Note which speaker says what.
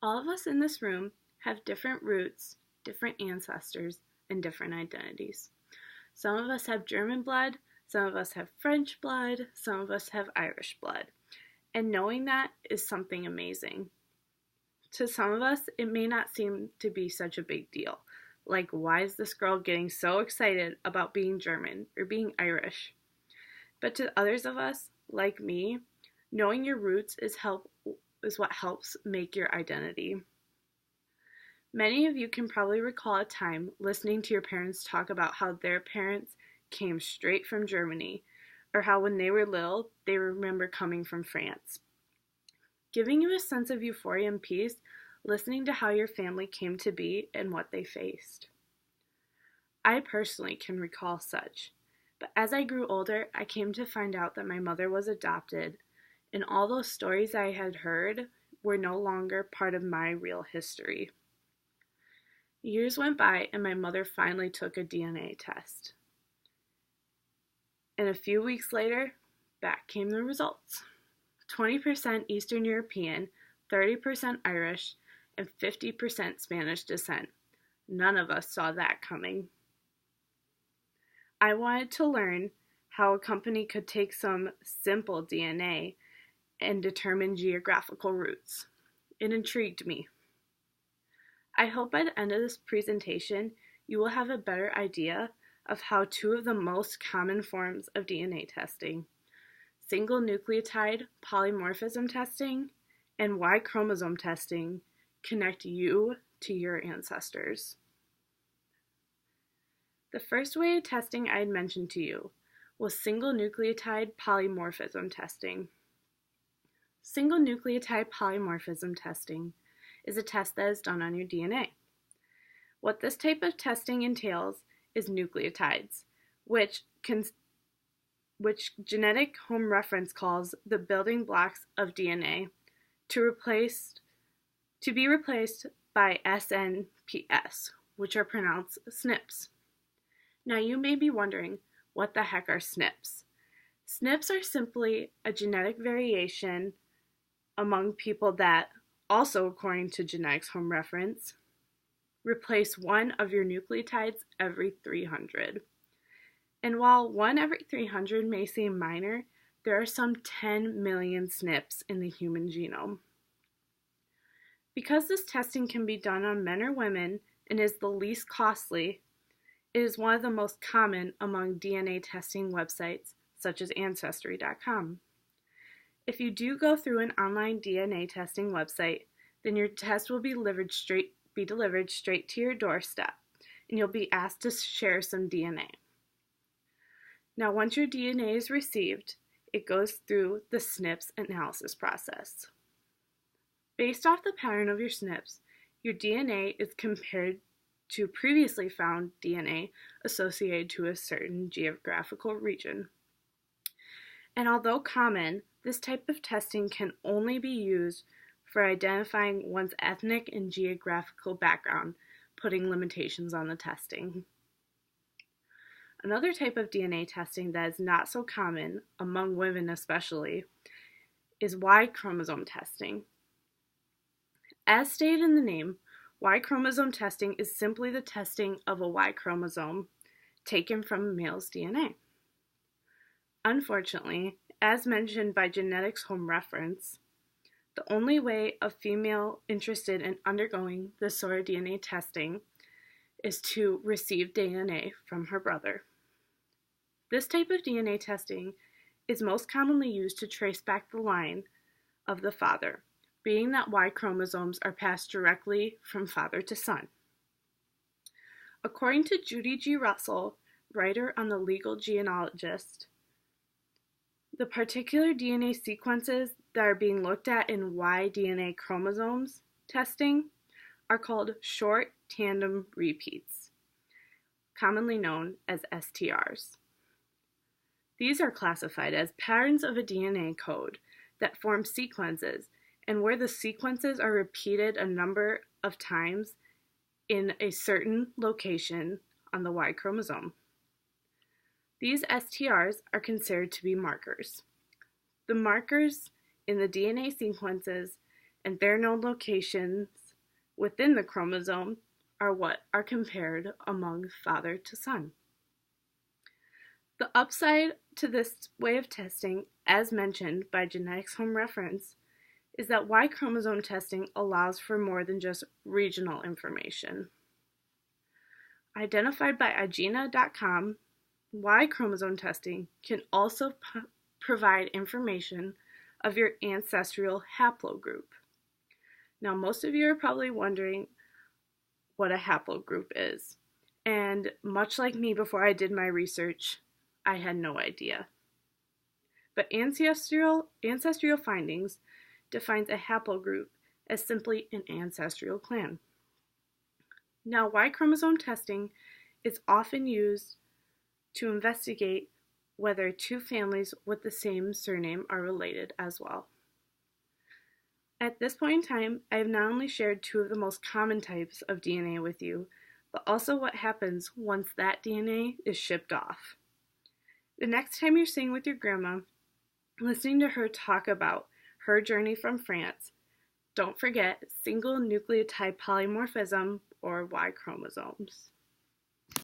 Speaker 1: All of us in this room have different roots, different ancestors, and different identities. Some of us have German blood, some of us have French blood, some of us have Irish blood. And knowing that is something amazing. To some of us, it may not seem to be such a big deal. Like, why is this girl getting so excited about being German or being Irish? But to others of us, like me, knowing your roots is what helps make your identity. Many of you can probably recall a time listening to your parents talk about how their parents came straight from Germany, or how when they were little, they remember coming from France. Giving you a sense of euphoria and peace, listening to how your family came to be and what they faced. I personally can recall such, but as I grew older, I came to find out that my mother was adopted, and all those stories I had heard were no longer part of my real history. Years went by and my mother finally took a DNA test. And a few weeks later, back came the results. 20% Eastern European, 30% Irish, and 50% Spanish descent. None of us saw that coming. I wanted to learn how a company could take some simple DNA and determine geographical roots. It intrigued me. I hope by the end of this presentation, you will have a better idea of how two of the most common forms of DNA testing, single nucleotide polymorphism testing and Y chromosome testing, connect you to your ancestors. The first way of testing I had mentioned to you was single nucleotide polymorphism testing. Single nucleotide polymorphism testing is a test that is done on your DNA. What this type of testing entails is nucleotides, which genetic home reference calls the building blocks of DNA, to be replaced by SNPs, which are pronounced SNPs. Now you may be wondering, what the heck are SNPs? SNPs are simply a genetic variation among people that, also according to genetics home reference, replace one of your nucleotides every 300. And while one every 300 may seem minor, there are some 10 million SNPs in the human genome. Because this testing can be done on men or women and is the least costly, it is one of the most common among DNA testing websites such as Ancestry.com. If you do go through an online DNA testing website, then your test will be delivered straight to your doorstep, and you'll be asked to share some DNA. Now, once your DNA is received, it goes through the SNPs analysis process. Based off the pattern of your SNPs, your DNA is compared to previously found DNA associated to a certain geographical region. And although common, this type of testing can only be used for identifying one's ethnic and geographical background, putting limitations on the testing. Another type of DNA testing that is not so common, among women especially, is Y chromosome testing. As stated in the name, Y chromosome testing is simply the testing of a Y chromosome taken from a male's DNA. Unfortunately, as mentioned by Genetics Home Reference, the only way a female interested in undergoing this sort of DNA testing is to receive DNA from her brother. This type of DNA testing is most commonly used to trace back the line of the father, being that Y chromosomes are passed directly from father to son. According to Judy G. Russell, writer on The Legal Genealogist, the particular DNA sequences that are being looked at in Y DNA chromosomes testing are called short tandem repeats, commonly known as STRs. These are classified as patterns of a DNA code that form sequences, and where the sequences are repeated a number of times in a certain location on the Y chromosome. These STRs are considered to be markers. The markers in the DNA sequences and their known locations within the chromosome are what are compared among father to son. The upside to this way of testing, as mentioned by Genetics Home Reference, is that Y chromosome testing allows for more than just regional information. Identified by igena.com, Y chromosome testing can also provide information of your ancestral haplogroup. Now, most of you are probably wondering what a haplogroup is, and much like me before I did my research, I had no idea. But ancestral findings defines a haplogroup as simply an ancestral clan. Now, Y chromosome testing is often used to investigate whether two families with the same surname are related as well. At this point in time, I have not only shared two of the most common types of DNA with you, but also what happens once that DNA is shipped off. The next time you're sitting with your grandma, listening to her talk about her journey from France, don't forget single nucleotide polymorphism, or Y chromosomes.